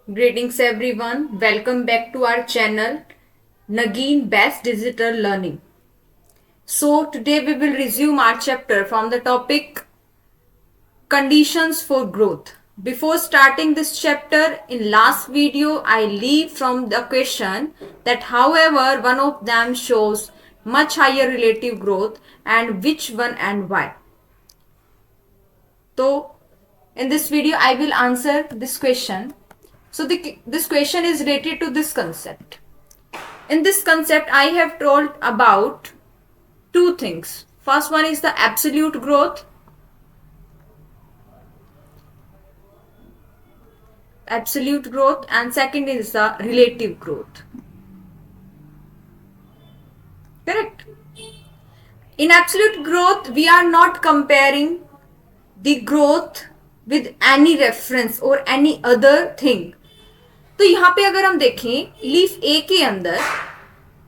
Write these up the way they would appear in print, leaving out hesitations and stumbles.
Greetings everyone. Welcome back to our channel Nagin Best Digital Learning. So today we will resume our chapter from the topic Conditions for Growth. Before starting this chapter, in last video I leave from the question that however one of them shows much higher relative growth and which one and why. So in this video I will answer this question. So this question is related to this concept. In this concept, I have told about two things. First one is the absolute growth. Absolute growth, and second is the relative growth. Correct? In absolute growth, we are not comparing the growth with any reference or any other thing. तो यहाँ पे अगर हम देखें leaf ए के अंदर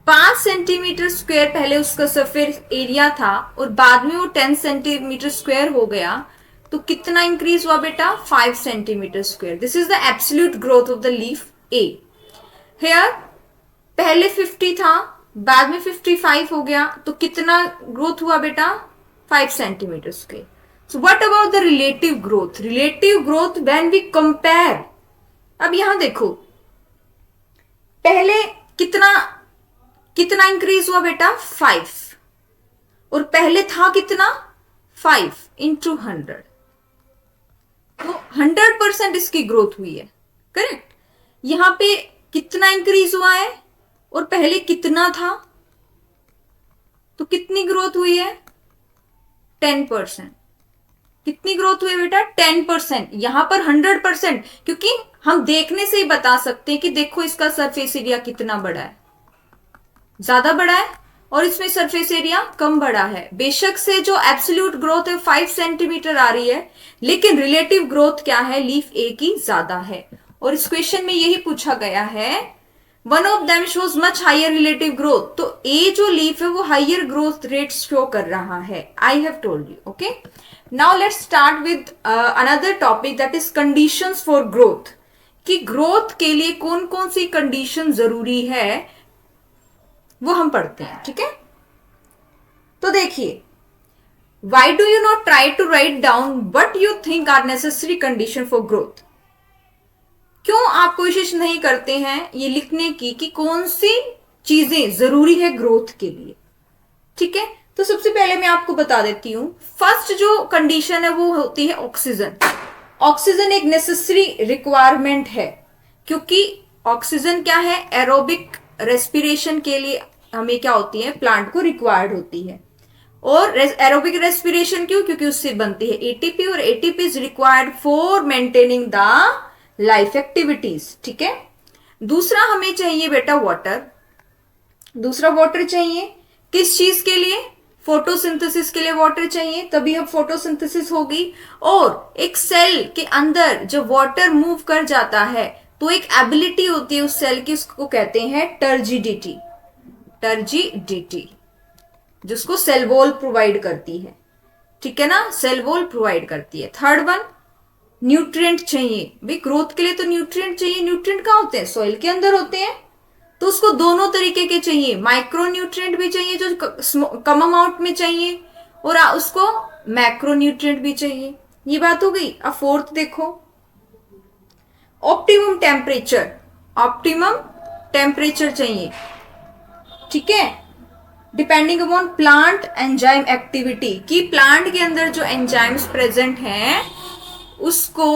5 centimetre square पहले उसका सरफेस एरिया था और बाद में वो 10 सेंटीमीटर स्क्वायर हो गया, तो कितना इंक्रीज हुआ बेटा? 5 centimetre square. This is the absolute growth of the leaf A. Here पहले 50 था, बाद में 55 हो गया, तो कितना ग्रोथ हुआ बेटा? 5 centimetre square. So what about the relative growth? Relative growth when we compare. अब यहां देखो, पहले कितना कितना इंक्रीज हुआ बेटा? 5. और पहले था कितना? 5 इंटू 100. तो 100% इसकी ग्रोथ हुई है. करेक्ट? यहां पे कितना इंक्रीज हुआ है और पहले कितना था? तो कितनी ग्रोथ हुई है? 10%. कितनी ग्रोथ हुई बेटा? 10%. यहां पर 100%, क्योंकि हम देखने से ही बता सकते हैं कि देखो इसका सरफेस एरिया कितना बड़ा है, ज्यादा बड़ा है, और इसमें सरफेस एरिया कम बड़ा है. बेशक से जो एब्सोल्यूट ग्रोथ है 5 सेंटीमीटर आ रही है, लेकिन रिलेटिव ग्रोथ क्या है? लीफ ए की ज्यादा है. और इस क्वेश्चन में यही पूछा गया है, one of them shows much higher relative growth. तो ए जो लीफ है वो हायर ग्रोथ रेट शो कर रहा है. I have told you. Okay, now let's start with another topic, that is conditions for growth. कि ग्रोथ के लिए कौन कौन सी कंडीशन जरूरी है वो हम पढ़ते हैं. ठीक है, तो देखिए, why do you not try to write down what you think are necessary condition for growth? क्यों आप कोशिश नहीं करते हैं ये लिखने की कि कौन सी चीजें जरूरी है ग्रोथ के लिए? ठीक है, तो सबसे पहले मैं आपको बता देती हूं. फर्स्ट जो कंडीशन है वो होती है ऑक्सीजन. ऑक्सीजन एक नेसेसरी रिक्वायरमेंट है, क्योंकि ऑक्सीजन क्या है? एरोबिक रेस्पिरेशन के लिए हमें क्या होती है? प्लांट को रिक्वायर्ड होती है. और एरोबिक रेस्पिरेशन क्यों? क्योंकि उससे बनती है एटीपी, और ATP is required for maintaining the life activities. ठीक है, दूसरा हमें चाहिए बेटा वाटर. दूसरा वाटर चाहिए किस चीज के लिए? फोटोसिंथेसिस के लिए वाटर चाहिए, तभी अब फोटोसिंथेसिस होगी. और एक सेल के अंदर जब वाटर मूव कर जाता है तो एक एबिलिटी होती है उस सेल की, उसको कहते हैं टर्जिडिटी. टर्जिडिटी जिसको सेल वॉल प्रोवाइड करती है. ठीक है ना, सेल वॉल प्रोवाइड करती है. थर्ड वन, न्यूट्रिएंट चाहिए. भाई ग्रोथ के लिए तो न्यूट्रिएंट चाहिए. न्यूट्रिएंट कहाँ होते हैं? सॉइल के अंदर होते हैं. तो उसको दोनों तरीके के चाहिए. माइक्रो न्यूट्रिएंट भी चाहिए जो कम अमाउंट में चाहिए, और उसको मैक्रो न्यूट्रिएंट भी चाहिए. ये बात हो गई. अब फोर्थ देखो, ऑप्टिमम टेम्परेचर. ऑप्टिमम टेम्परेचर चाहिए. ठीक है, depending upon plant enzyme activity, कि प्लांट के अंदर जो एंजाइम्स प्रेजेंट हैं उसको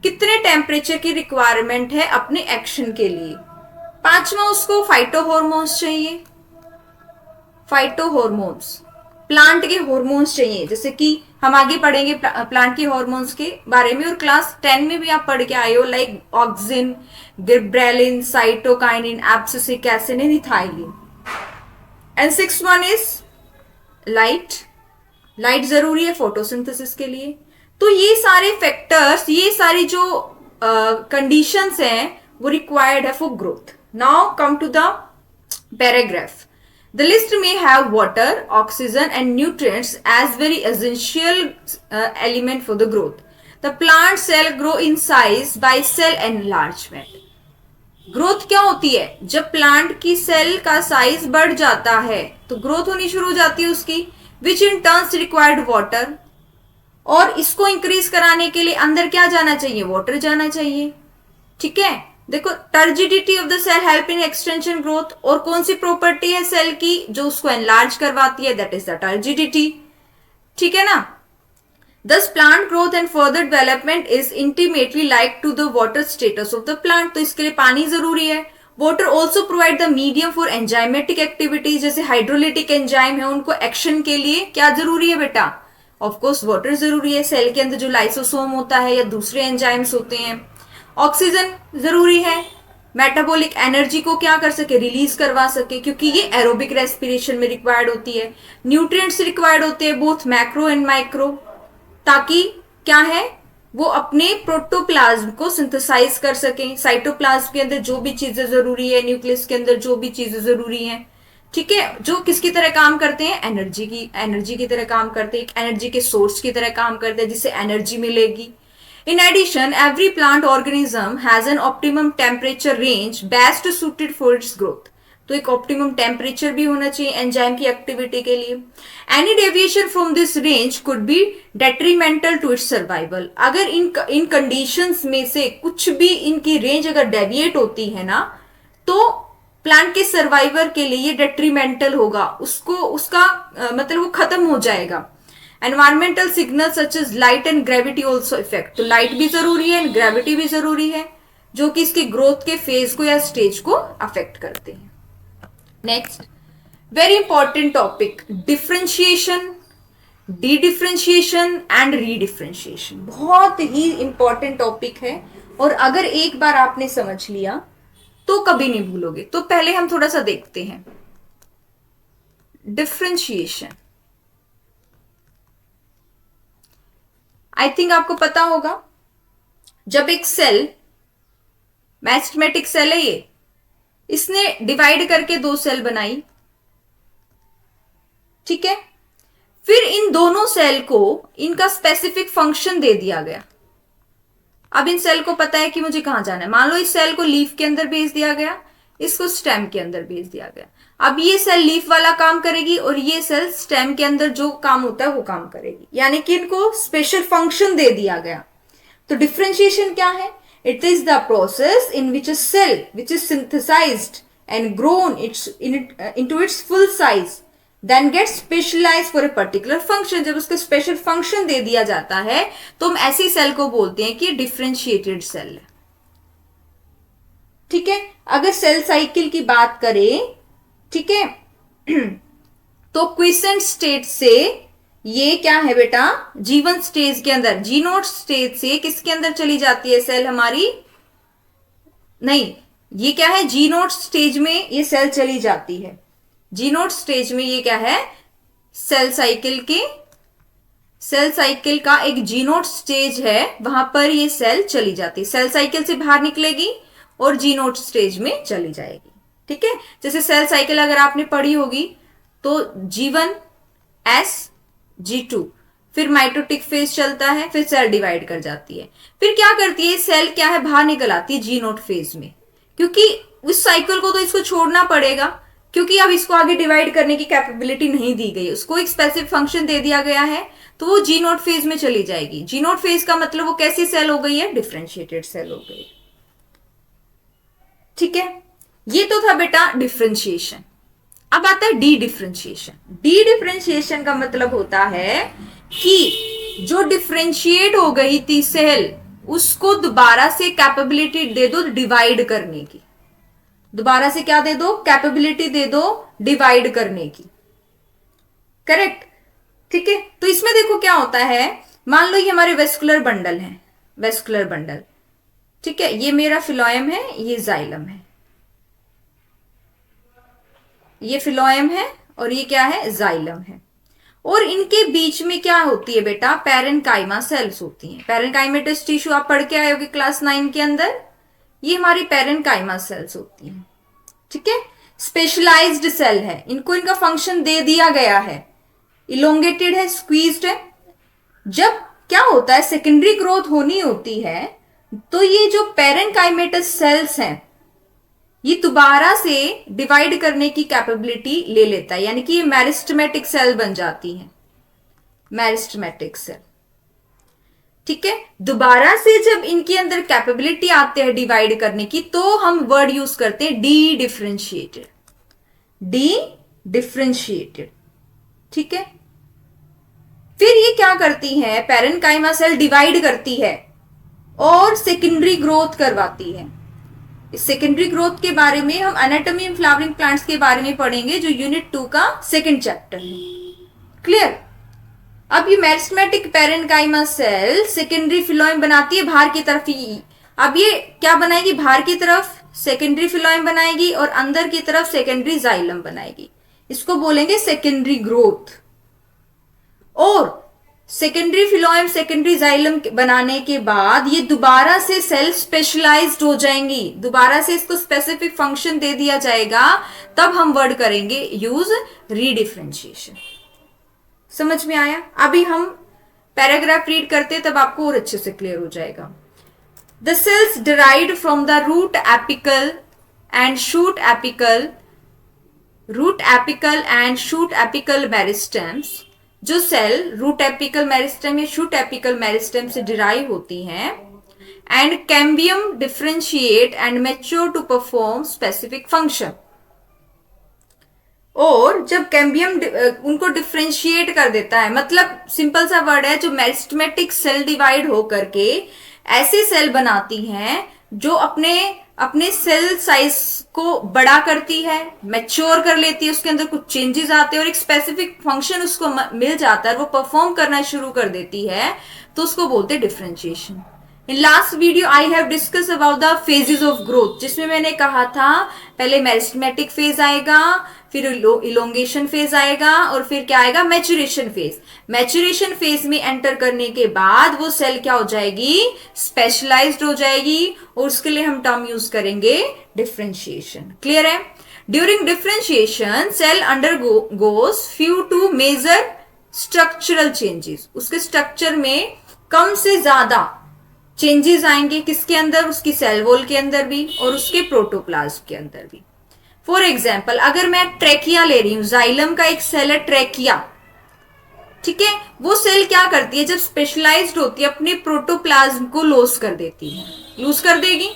कितने टेम्परेचर की रिक्वायरमेंट है अपने एक्शन के लिए. पांचवा, उसको फाइटो हॉर्मोन्स चाहिए. फाइटो हॉर्मोन्स प्लांट के हॉर्मोन्स चाहिए, जैसे कि हम आगे पढ़ेंगे प्लांट के हॉर्मोन्स के बारे में, और क्लास 10 में भी आप पढ़ के आए हो, like auxin, gibberellin, cytokinin, abscisic acid, ethylene. And six one is light. Light जरूरी है फोटोसिंथेसिस के लिए. तो ये सारे फैक्टर्स, ये सारी जो कंडीशंस हैं वो रिक्वायर्ड है for growth. Now come to the paragraph. The list may have water, oxygen and nutrients as very essential element for the growth. The plant cell grow in size by cell enlargement. Growth क्या होती है? जब plant की cell का size बढ़ जाता है तो ग्रोथ होनी शुरू हो जाती है उसकी, विच इन टर्न्स रिक्वायर्ड वाटर। और इसको इंक्रीज कराने के लिए अंदर क्या जाना चाहिए? वाटर जाना चाहिए। ठीक है, देखो turgidity of the cell help in extension growth. और कौन सी प्रॉपर्टी है सेल की जो उसको एनलार्ज करवाती है? That is the turgidity. ठीक है ना। Thus plant growth and further development is intimately like to the water status of the plant। तो इसके लिए पानी जरूरी है। Water also provide the medium for enzymatic activities। जैसे हाइड्रोलिटिक एंजाइम है, उनको एक्शन के लिए क्या जरूरी है बेटा? ऑफ कोर्स वाटर जरूरी है। सेल के अंदर जो लाइसोसोम होता है या दूसरे एंजाइम्स होते हैं। ऑक्सीजन जरूरी है, मेटाबॉलिक एनर्जी को क्या कर सके? रिलीज करवा सके, क्योंकि ये एरोबिक रेस्पिरेशन में रिक्वायर्ड होती है। न्यूट्रिएंट्स रिक्वायर्ड होते हैं बोथ मैक्रो एंड माइक्रो, ताकि क्या है वो अपने प्रोटोप्लाज्म को सिंथेसाइज कर सकें। साइटोप्लाज्म के अंदर जो भी चीजें जरूरी है, न्यूक्लियस के अंदर जो भी चीजें जरूरी हैं, ठीक है, जो किसकी तरह काम करते हैं? एनर्जी की तरह काम करते हैं, एनर्जी के सोर्स की तरह काम करते हैं, जिससे एनर्जी मिलेगी। In addition, every plant organism has an optimum temperature range best suited for its growth। तो एक ऑप्टिमम टेम्परेचर भी होना चाहिए एंजाइम की एक्टिविटी के लिए। Any deviation from this range could be detrimental to its survival. अगर इन कंडीशंस में से कुछ भी इनकी रेंज अगर डेविएट होती है ना, तो प्लांट के सर्वाइवर के लिए ये डेट्रीमेंटल होगा, उसको उसका मतलब वो खत्म हो जाएगा। Environmental signal such as light and gravity also affect. तो लाइट भी जरूरी है एंड ग्रेविटी भी जरूरी है, जो कि इसकी ग्रोथ के फेज को या स्टेज को अफेक्ट करते हैं। Next very important topic, differentiation, D differentiation and रीडिफरेंशिएशन। बहुत ही इंपॉर्टेंट टॉपिक है और अगर एक बार आपने समझ लिया तो कभी नहीं भूलोगे। तो पहले हम थोड़ा सा देखते हैं डिफरेंशिएशन। आई थिंक आपको पता होगा, जब एक सेल, मैस्टमेटिक सेल है ये, इसने डिवाइड करके दो सेल बनाई, ठीक है, फिर इन दोनों सेल को इनका स्पेसिफिक फंक्शन दे दिया गया। अब इन सेल को पता है कि मुझे कहां जाना है। मान लो इस सेल को लीफ के अंदर भेज दिया गया, इसको स्टेम के अंदर भेज दिया गया। अब ये सेल लीफ वाला काम करेगी और ये सेल स्टेम के अंदर जो काम होता है वो काम करेगी, यानी कि इनको स्पेशल फंक्शन दे दिया गया। तो डिफरेंशिएशन क्या है? It is the process in which a cell which is synthesized and grown into its full size then get specialize for a particular function. जब उसको स्पेशल फंक्शन दे दिया जाता है तो हम ऐसी सेल को बोलते हैं कि डिफरेंशिएटेड सेल है। ठीक है, अगर सेल साइकिल की बात करें, ठीक है, तो क्विसेंट स्टेट से ये क्या है बेटा, जीवन स्टेज के अंदर, जीनोट स्टेज से किसके अंदर चली जाती है सेल हमारी? नहीं, ये क्या है, जीनोट स्टेज में ये सेल चली जाती है। जीनोट स्टेज में ये क्या है, सेल साइकिल का एक जीनोट स्टेज है, वहां पर ये सेल चली जाती है। सेल साइकिल से बाहर निकलेगी और जीनोट स्टेज में चली जाएगी। ठीक है, जैसे सेल साइकिल अगर आपने पढ़ी होगी तो G1 S G2, फिर माइटोटिक फेज चलता है, फिर सेल डिवाइड कर जाती है, फिर क्या करती है सेल, क्या है, बाहर निकल आती है जीनोट फेज में, क्योंकि उस साइकिल को तो इसको छोड़ना पड़ेगा, क्योंकि अब इसको आगे डिवाइड करने की कैपेबिलिटी नहीं दी गई, उसको एक स्पेसिफिक फंक्शन दे दिया गया है, तो वो जीनोट फेज में चली जाएगी। जीनोट फेज का मतलब वो कैसी सेल हो गई है, डिफरेंशिएटेड सेल हो गई। ठीक है, ये तो था बेटा डिफरेंशिएशन। अब आता है डी डिफरेंशिएशन। डी डिफरेंशिएशन का मतलब होता है कि जो डिफरेंशिएट हो गई थी सेल, उसको दोबारा से कैपेबिलिटी दे दो डिवाइड करने की। दोबारा से क्या दे दो, कैपेबिलिटी दे दो डिवाइड करने की। करेक्ट, ठीक है। तो इसमें देखो क्या होता है, मान लो ये हमारे वेस्कुलर बंडल है, वेस्कुलर बंडल, ठीक है, ये मेरा फिलोएम है, ये जाइलम है, ये फिलोएम है और ये क्या है, जाइलम है, और इनके बीच में क्या होती है बेटा, पैरेन्काइमा सेल्स होती हैं। पैरेन्काइमेटस टिश्यू आप पढ़ के आए होगे क्लास 9 के अंदर, ये हमारी पैरेन्काइमा सेल्स होती हैं। ठीक है, स्पेशलाइज्ड सेल है, इनको इनका फंक्शन दे दिया गया है, इलोंगेटेड है, स्क्वीज्ड है। जब क्या होता है, सेकेंडरी ग्रोथ होनी होती है तो ये जो पेरेन्काइमेटस सेल्स हैं ये दोबारा से डिवाइड करने की कैपेबिलिटी ले लेता है, यानी कि ये मेरिस्टेमेटिक सेल बन जाती है, मेरिस्टेमेटिक सेल। ठीक है, दोबारा से जब इनके अंदर कैपेबिलिटी आते हैं डिवाइड करने की तो हम वर्ड यूज करते हैं डी डिफरेंशिएटेड, डी डिफरेंशिएटेड। ठीक है, फिर ये क्या करती है, पेरेन्काइमा सेल डिवाइड करती है और सेकेंडरी ग्रोथ करवाती है। इस सेकेंडरी ग्रोथ के बारे में हम एनाटॉमी इन फ्लावरिंग प्लांट्स के बारे में पढ़ेंगे, जो यूनिट 2 का सेकेंड चैप्टर है। क्लियर? अब ये meristematic parenchyma cell secondary phloem बनाती है बाहर की तरफ ही। अब ये क्या बनाएगी, बाहर की तरफ सेकेंडरी फिलोएम बनाएगी और अंदर की तरफ सेकेंडरी जाइलम बनाएगी। इसको बोलेंगे सेकेंडरी ग्रोथ। और सेकेंडरी फिलोएम सेकेंडरी जाइलम बनाने के बाद ये दोबारा से सेल स्पेशलाइज्ड हो जाएंगी, दोबारा से इसको स्पेसिफिक फंक्शन दे दिया जाएगा, तब हम वर्ड करेंगे यूज रीडिफरेंशिएशन। समझ में आया? अभी हम पैराग्राफ रीड करते तब आपको और अच्छे से क्लियर हो जाएगा। The cells derived from the root apical and shoot apical, root apical and shoot apical meristems, जो सेल रूट एपिकल मेरिस्टेम या शूट एपिकल मेरिस्टेम से डिराइव होती हैं, and cambium differentiate and mature to perform specific function. और जब cambium उनको differentiate कर देता है, मतलब सिंपल सा वर्ड है, जो मेरिस्टेमेटिक सेल डिवाइड हो करके ऐसे सेल बनाती हैं जो अपने सेल साइज को बड़ा करती है, मैच्योर कर लेती है, उसके अंदर कुछ चेंजेस आते हैं और एक स्पेसिफिक फंक्शन उसको मिल जाता है, वो परफॉर्म करना शुरू कर देती है, तो उसको बोलते हैं differentiation. In last video I have discuss about the phases of growth, जिसमें मैंने कहा था पहले मेरिस्टेमेटिक फेज आएगा, फिर इलोंगेशन फेज आएगा और फिर क्या आएगा, मैच्योरेशन फेज। मैच्योरेशन फेज में एंटर करने के बाद वो सेल क्या हो जाएगी, स्पेशलाइज्ड हो जाएगी, और उसके लिए हम टर्म यूज करेंगे डिफरेंशिएशन। क्लियर है? During differentiation cell undergoes few to major structural changes, उसके स्ट्रक्चर में कम से ज्यादा चेंजेस आएंगे, किसके अंदर, उसकी सेल वॉल के अंदर भी और उसके प्रोटोप्लाज्म के अंदर भी। फॉर एग्जाम्पल, अगर मैं ट्रेकिया ले रही हूं, जाइलम का एक सेल है ट्रेकिया, ठीक है, वो सेल क्या करती है, जब स्पेशलाइज्ड होती है अपने प्रोटोप्लाज्म को लॉस कर देती है, लूज कर देगी।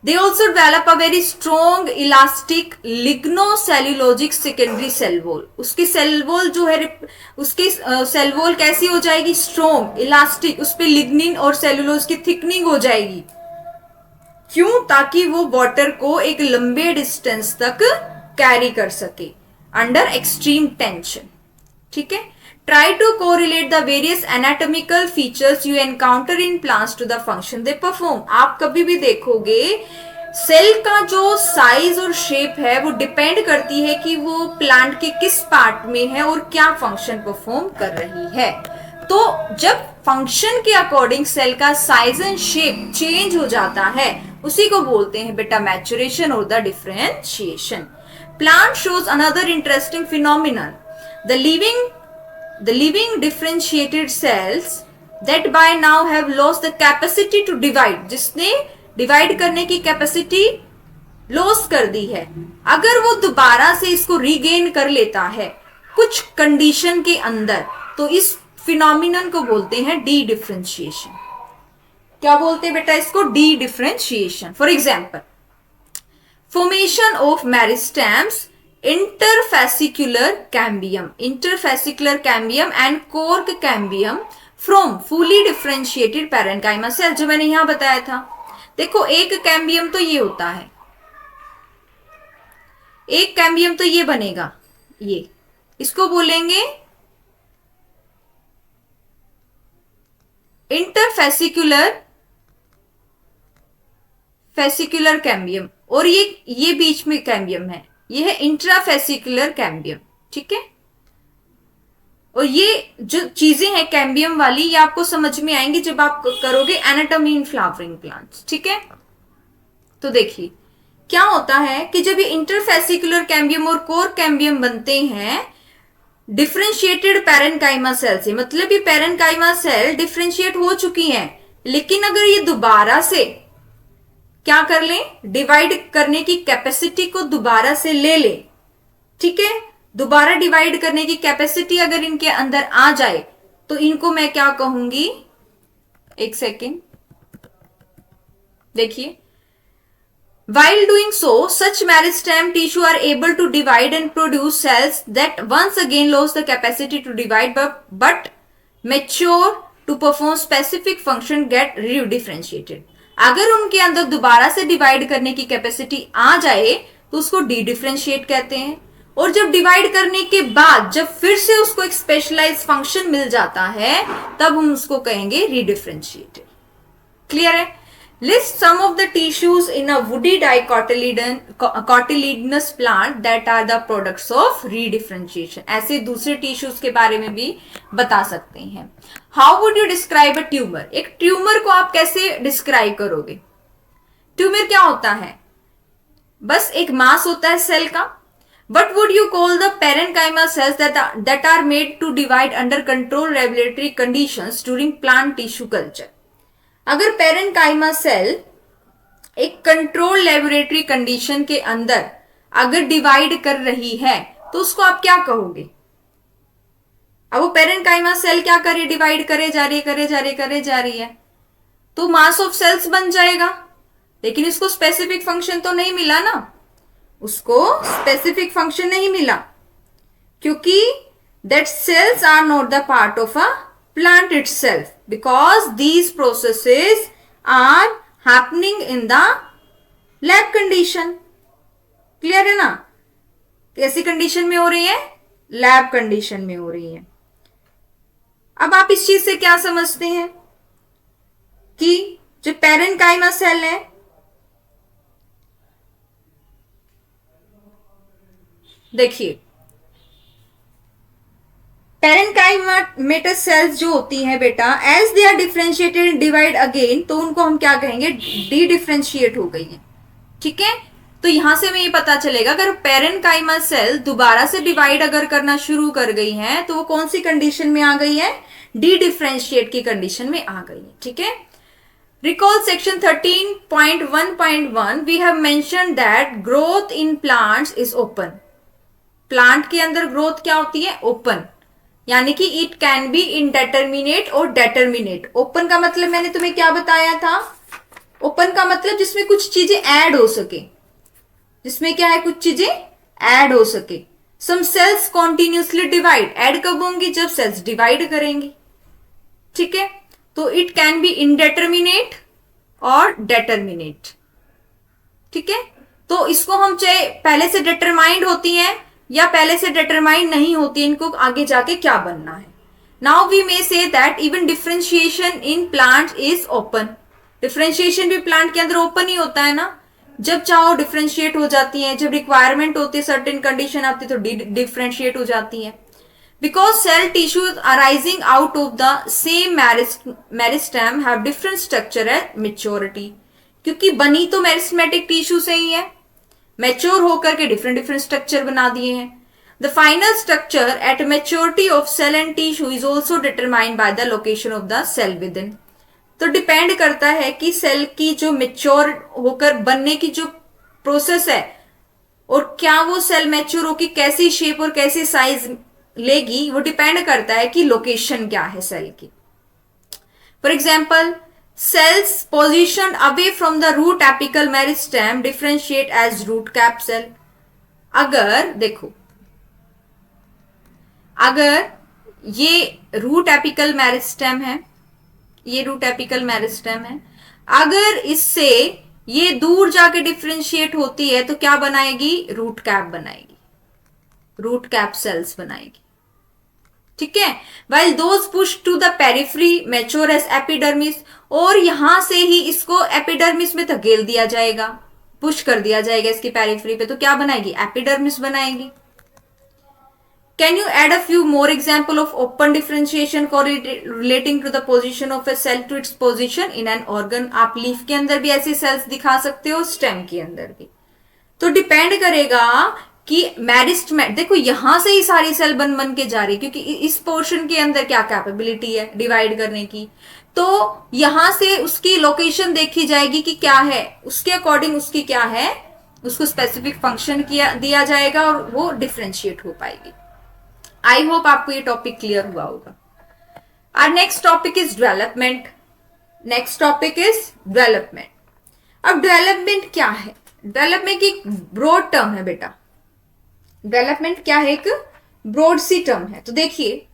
They also develop a very strong elastic lignocellulosic secondary cell wall, उसकी सेल वॉल जो है, उसकी सेल वॉल कैसी हो जाएगी, स्ट्रॉन्ग इलास्टिक, उस पर लिग्निन और सेल्यूलोज की थिकनिंग हो जाएगी। क्यों? ताकि वो वाटर को एक लंबे डिस्टेंस तक कैरी कर सके अंडर एक्सट्रीम टेंशन। ठीक है, try to correlate the various anatomical features you encounter in plants to the function they perform. आप कभी भी देखोगे सेल का जो साइज और शेप है वो डिपेंड करती है कि वो प्लांट के किस पार्ट में है और क्या फंक्शन परफॉर्म कर रही है। तो जब फंक्शन के अकॉर्डिंग सेल का साइज एंड शेप चेंज हो जाता है, उसी को बोलते हैं बेटा मैच्योरेशन और the differentiation. Plant shows another interesting phenomenon, the living differentiated cells that by now have lost the capacity to divide, जिसने डिवाइड करने की कैपेसिटी लॉस कर दी है, अगर वो दोबारा से इसको रीगेन कर लेता है कुछ कंडीशन के अंदर, तो इस फिनोमिनन को बोलते हैं डी डिफरेंशिएशन। क्या बोलते हैं बेटा इसको? D differentiation. For example, formation of meristems, interfascicular cambium and cork cambium from fully differentiated parenchyma cell, जो मैंने यहां बताया था। देखो, एक कैम्बियम तो ये होता है, एक कैम्बियम तो ये बनेगा, ये इसको बोलेंगे इंटरफेसिकुलर कैम्बियम, और ये बीच में कैम्बियम है, ये है इंट्राफेसिकुलर कैम्बियम। ठीक है, और ये जो चीजें हैं कैम्बियम वाली, ये आपको समझ में आएंगी जब आप करोगे एनाटॉमी इन फ्लावरिंग प्लांट्स। ठीक है, तो देखिए क्या होता है कि जब ये इंटरफेसिकुलर कैम्बियम और कोर कैम्बियम बनते हैं, डिफ्रेंशिएटेड पैरेनकाइमा सेल से, मतलब ये पैरेनकाइमा सेल डिफ्रेंशिएट हो चुकी हैं, लेकिन अगर ये दोबारा से क्या कर लें, डिवाइड करने की कैपेसिटी को दोबारा से ले ले, ठीक है, दोबारा डिवाइड करने की कैपेसिटी अगर इनके अंदर आ जाए तो इनको मैं क्या कहूंगी, एक सेकेंड देखिए, while doing so such meristem tissue are able to divide and produce cells that once again lose the capacity to divide but mature to perform specific function get redifferentiated। अगर उनके अंदर दोबारा से डिवाइड करने की capacity आ जाए तो उसको डी डिफरेंशिएट कहते हैं, और जब डिवाइड करने के बाद जब फिर से उसको एक स्पेशलाइज फंक्शन मिल जाता है तब हम उसको कहेंगे रीडिफरेंशिएटेड। क्लियर है? List some of the tissues in a woody dicotyledonous plant that are the products of redifferentiation। ऐसे दूसरे टिश्यूज के बारे में भी बता सकते हैं। How would you describe a tumor? एक ट्यूमर को आप कैसे डिस्क्राइब करोगे? ट्यूमर क्या होता है? बस एक मास होता है सेल का। What would you call the parenchyma cells that are made to divide under controlled regulatory conditions during plant tissue culture? अगर पैरेनकाइमा सेल एक कंट्रोल लेबोरेटरी कंडीशन के अंदर अगर डिवाइड कर रही है तो उसको आप क्या कहोगे? अब वो पैरेनकाइमा सेल क्या करे, डिवाइड करे जा रही है तो मास ऑफ सेल्स बन जाएगा, लेकिन इसको स्पेसिफिक फंक्शन तो नहीं मिला ना, उसको स्पेसिफिक फंक्शन नहीं मिला क्योंकि that cells are not the part of a plant itself because these processes are happening in the lab condition। Clear है ना? कैसी कंडीशन में हो रही है? लैब कंडीशन में हो रही है। अब आप इस चीज से क्या समझते हैं कि जो पैरेनकाइमा सेल है देखिए, पैरेनकाइमेटस सेल्स जो होती हैं बेटा, as they are differentiated and divide again, तो उनको हम क्या कहेंगे? डी डिफरेंशिएट हो गई है। ठीक है, तो यहां से हमें ये पता चलेगा अगर पैरेनकाइमा सेल दोबारा से डिवाइड अगर करना शुरू कर गई है तो वो कौन सी कंडीशन में आ गई है? डी डिफरेंशिएट की कंडीशन में आ गई है। ठीक है, recall section 13.1.1 we have mentioned that growth in plants is open. Plant के अंदर ग्रोथ क्या होती है? ओपन, यानी कि इट कैन बी इनडेटर्मिनेट और डेटर्मिनेट। ओपन का मतलब मैंने तुम्हें क्या बताया था? ओपन का मतलब जिसमें कुछ चीजें ऐड हो सके, जिसमें क्या है? कुछ चीजें ऐड हो सके। सम सेल्स कॉन्टिन्यूसली डिवाइड, ऐड कब होंगी? जब सेल्स डिवाइड करेंगी। ठीक है, तो इट कैन बी इनडेटर्मिनेट और डेटर्मिनेट। ठीक है, तो इसको हम चाहे पहले से डिटरमाइंड होती हैं या पहले से डिटरमाइंड नहीं होती, इनको आगे जाके क्या बनना है। Now we may say that even differentiation in plant is open. Differentiation भी प्लांट के अंदर ओपन ही होता है ना, जब चाहो डिफरेंशिएट हो जाती है, जब रिक्वायरमेंट होती है, सर्टेन कंडीशन आती है तो डिफरेंशिएट हो जाती है। Because cell tissues arising out of the same meristem have different structure at maturity, क्योंकि बनी तो मेरिस्टेमेटिक टिश्यू से ही है, मैच्योर होकर के डिफरेंट डिफरेंट स्ट्रक्चर बना दिए हैं। The final structure at maturity of cell and tissue is also determined by the location of the cell within. तो डिपेंड करता है कि सेल की जो मैच्योर होकर बनने की जो प्रोसेस है और क्या वो सेल मैच्योर होकर कैसी शेप और कैसी साइज लेगी, वो डिपेंड करता है कि लोकेशन क्या है सेल की। For example, cells positioned away from the root apical meristem differentiate as root cap cell। अगर देखो, अगर ये रूट एपिकल मेरिस्टेम है, ये रूट एपिकल मेरिस्टेम है, अगर इससे ये दूर जाके डिफरेंशिएट होती है तो क्या बनाएगी? रूट कैप बनाएगी, रूट कैप सेल्स बनाएगी। ठीक है, while those push to the periphery mature as epidermis, और यहां से ही इसको एपिडर्मिस में धकेल दिया जाएगा, पुश कर दिया जाएगा इसकी पेरिफेरी पे, तो क्या बनाएगी? एपिडर्मिस बनाएगी। Can you add a few more example of open differentiation relating to the position of a cell to its position in an organ? आप लीफ के अंदर भी ऐसी सेल्स दिखा सकते हो, स्टेम के अंदर भी। तो डिपेंड करेगा कि मेरिस्टेमेटिक, देखो यहां से ही सारी सेल बन बन के जा रही है, क्योंकि इस पोर्शन के अंदर क्या कैपेबिलिटी है डिवाइड करने की, तो यहां से उसकी लोकेशन देखी जाएगी कि क्या है, उसके अकॉर्डिंग उसकी क्या है, उसको स्पेसिफिक फंक्शन किया दिया जाएगा और वो डिफ्रेंशिएट हो पाएगी। आई होप आपको ये टॉपिक क्लियर हुआ होगा। Our next topic is development. Next topic is development. अब डेवलपमेंट क्या है? डेवलपमेंट की ब्रॉड टर्म है बेटा। डेवलपमेंट क्या है? एक ब्रॉड सी टर्म है। तो देखिए,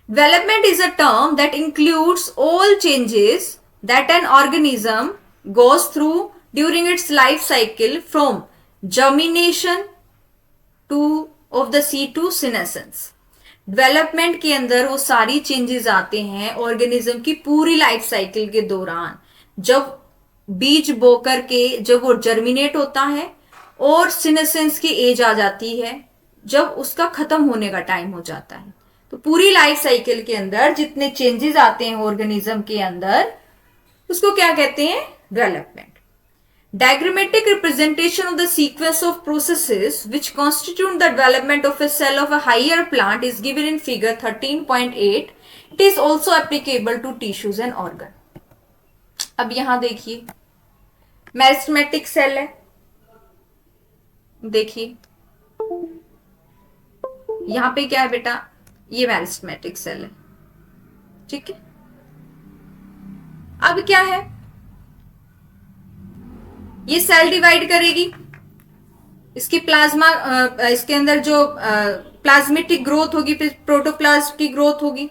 development is a term that includes all changes that an organism goes through during its life cycle from germination to of the seed to senescence. Development के अंदर वो सारी चेंजेस आते हैं ऑर्गेनिज्म की पूरी लाइफ साइकिल के दौरान, जब बीज बोकर के जब वो जर्मिनेट होता है और सीनेसेंस की एज आ जाती है, जब उसका खत्म होने का टाइम हो जाता है। तो पूरी लाइफ साइकिल के अंदर जितने चेंजेस आते हैं ऑर्गेनिज्म के अंदर, उसको क्या कहते हैं? Development. Diagrammatic representation of the sequence of processes which constitute the development of a cell of a higher plant is given in figure 13.8. It is also applicable to tissues and organ. अब यहां देखिए, meristematic cell है, देखिए यहां पे क्या है बेटा? ये मेरिस्टेमेटिक सेल है, ठीक है। अब क्या है? ये सेल डिवाइड करेगी, इसकी प्लाज्मा इसके अंदर जो प्लाज्मेटिक ग्रोथ होगी, फिर प्रोटोप्लाज्म की ग्रोथ होगी,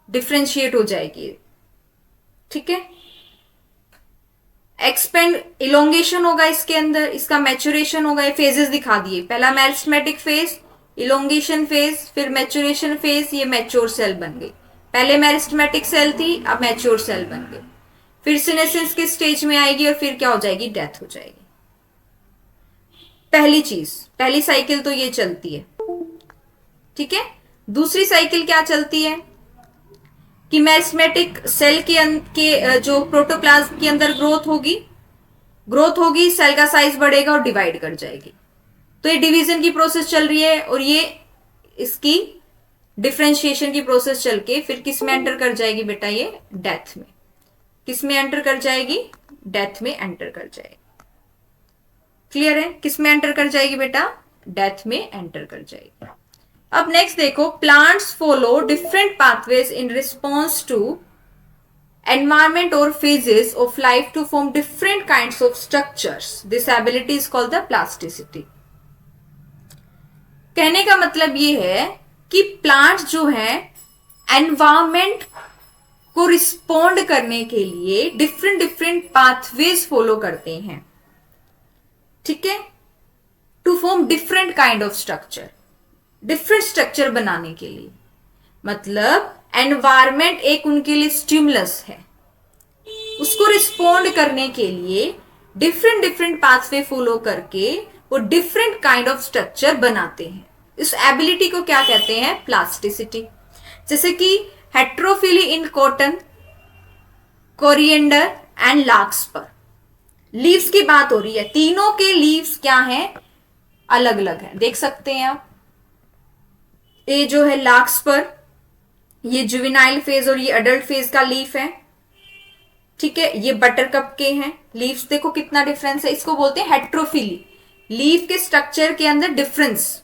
डिफ्रेंशिएट हो जाएगी, ठीक है। एक्सपेंड इलोंगेशन होगा इसके अंदर, इसका मैच्योरेशन होगा। ये फेजेस दिखा दिए, पहला मेरिस्टेमेटिक फेज, इलोंगेशन फेज, फिर मैच्योरेशन फेज, ये मैच्योर सेल बन गई। पहले मेरिस्टेमेटिक सेल थी, अब मैच्योर सेल बन गई, फिर सीनेसेंस के स्टेज में आएगी और फिर क्या हो जाएगी? डेथ हो जाएगी। पहली चीज, पहली साइकिल तो ये चलती है, ठीक है। दूसरी साइकिल क्या चलती है कि मेरिस्टेमेटिक सेल के जो प्रोटोप्लाज्म के अंदर ग्रोथ होगी, सेल का साइज बढ़ेगा और डिवाइड कर जाएगी। तो ये डिवीजन की प्रोसेस चल रही है और ये इसकी डिफ्रेंशिएशन की प्रोसेस चल के फिर किस में एंटर कर जाएगी बेटा? ये डेथ में। किस में एंटर कर जाएगी? डेथ में एंटर कर जाएगी। क्लियर है? किस में एंटर कर जाएगी बेटा? डेथ में एंटर कर जाएगी। अब नेक्स्ट देखो, plants follow different pathways in response to environment और phases of life to form different kinds of structures. This ability is called the plasticity. कहने का मतलब ये है कि प्लांट्स जो है एनवायरमेंट को रिस्पॉन्ड करने के लिए डिफरेंट डिफरेंट पाथवेज फॉलो करते हैं, ठीक है, to form different kind of structure, different structure बनाने के लिए। मतलब एनवायरमेंट एक उनके लिए स्टिमुलस है, उसको रिस्पॉन्ड करने के लिए डिफरेंट डिफरेंट पाथवे फॉलो करके वो डिफरेंट काइंड ऑफ स्ट्रक्चर बनाते हैं। इस एबिलिटी को क्या कहते हैं? प्लास्टिसिटी। जैसे कि heterophylly in cotton, coriander and larkspur. Leaves की बात हो रही है, तीनों के लीव्स क्या हैं? अलग अलग हैं, देख सकते हैं आप। ये जो है लार्कस्पर, ये जुवेनाइल फेज और ये अडल्ट फेज का लीफ है, ठीक है। ये बटरकप के हैं लीव्स, देखो कितना डिफरेंस है। इसको बोलते हैं हेट्रोफिली, लीफ के स्ट्रक्चर के अंदर difference.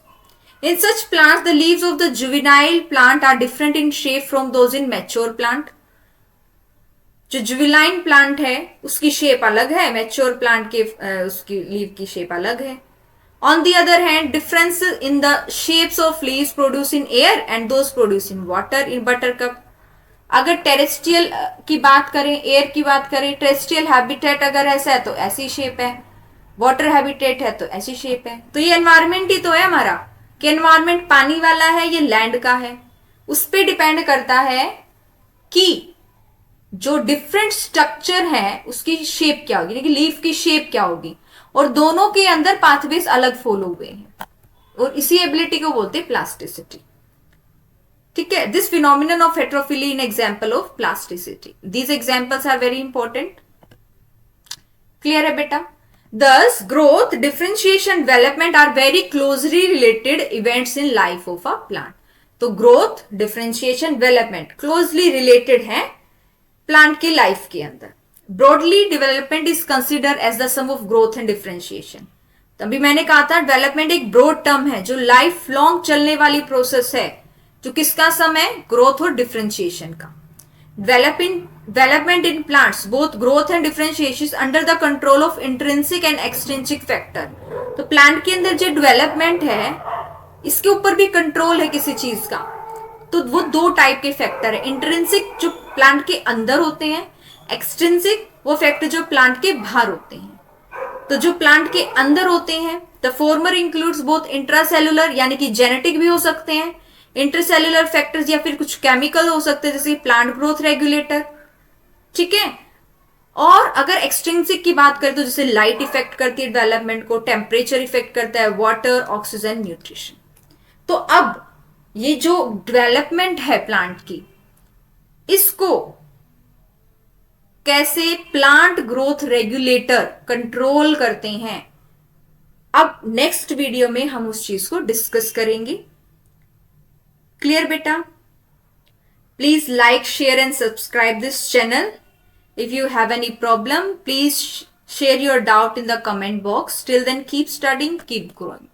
In such plants, the leaves of the juvenile plant are different in shape from those in mature plant. जो जुवेनाइल प्लांट है उसकी शेप अलग है, मैच्योर प्लांट के उसकी लीव की शेप अलग है। On the other hand, differences in the shapes of leaves produced in air and those produced in water in buttercup. अगर टेरेस्ट्रियल की बात करें, एयर की बात करें, टेरेस्ट्रियल हैबिटेट अगर ऐसा है तो ऐसी शेप है, वाटर हैबिटेट है तो ऐसी शेप है। तो ये एनवायरमेंट ही तो है हमारा, कि एनवायरमेंट पानी वाला है या लैंड का है, उस पर डिपेंड करता है कि जो डिफरेंट स्ट्रक्चर है उसकी शेप क्या होगी, यानी लीफ की शेप क्या होगी, और दोनों के अंदर पाथवेज अलग फॉलो हुए हैं, और इसी एबिलिटी को बोलते हैं प्लास्टिसिटी, ठीक है। This phenomenon of heterophylly in example of plasticity. These examples are very important. Clear है बेटा? Thus, growth, differentiation, development are very closely related events in life of a plant. तो growth, differentiation, development closely related है plant की life के अंदर. Broadly, development is considered as the sum of growth and differentiation. तभी मैंने कहा था development एक ब्रॉड टर्म है जो लाइफ लॉन्ग चलने वाली प्रोसेस है, जो किसका सम है, ग्रोथ और डिफरेंशिएशन का. Development in plants, both growth and differentiation is under the control of intrinsic and extrinsic factor. तो प्लांट के अंदर जो डेवलपमेंट है इसके ऊपर भी कंट्रोल है किसी चीज का. तो वो दो टाइप के फैक्टर है, इंट्रिंसिक जो प्लांट के अंदर होते हैं, एक्सट्रिंसिक वो फैक्टर जो प्लांट के बाहर होते हैं. तो जो प्लांट के अंदर होते हैं, the former includes both intracellular यानी कि जेनेटिक भी हो सकते हैं, इंटरसेलुलर फैक्टर्स या फिर कुछ केमिकल हो सकते हैं जैसे प्लांट ग्रोथ रेगुलेटर. ठीक है. और अगर एक्सट्रिंसिक की बात करें तो जैसे लाइट इफेक्ट करती है डेवलपमेंट को, टेम्परेचर इफेक्ट करता है, वाटर, ऑक्सीजन, न्यूट्रिशन. तो अब ये जो डेवलपमेंट है प्लांट की, इसको कैसे प्लांट ग्रोथ रेगुलेटर कंट्रोल करते हैं, अब नेक्स्ट वीडियो में हम उस चीज को डिस्कस करेंगे. क्लियर बेटा? Please like, share and subscribe this channel. If you have any problem, please share your doubt in the comment box. Till then, keep studying, keep growing.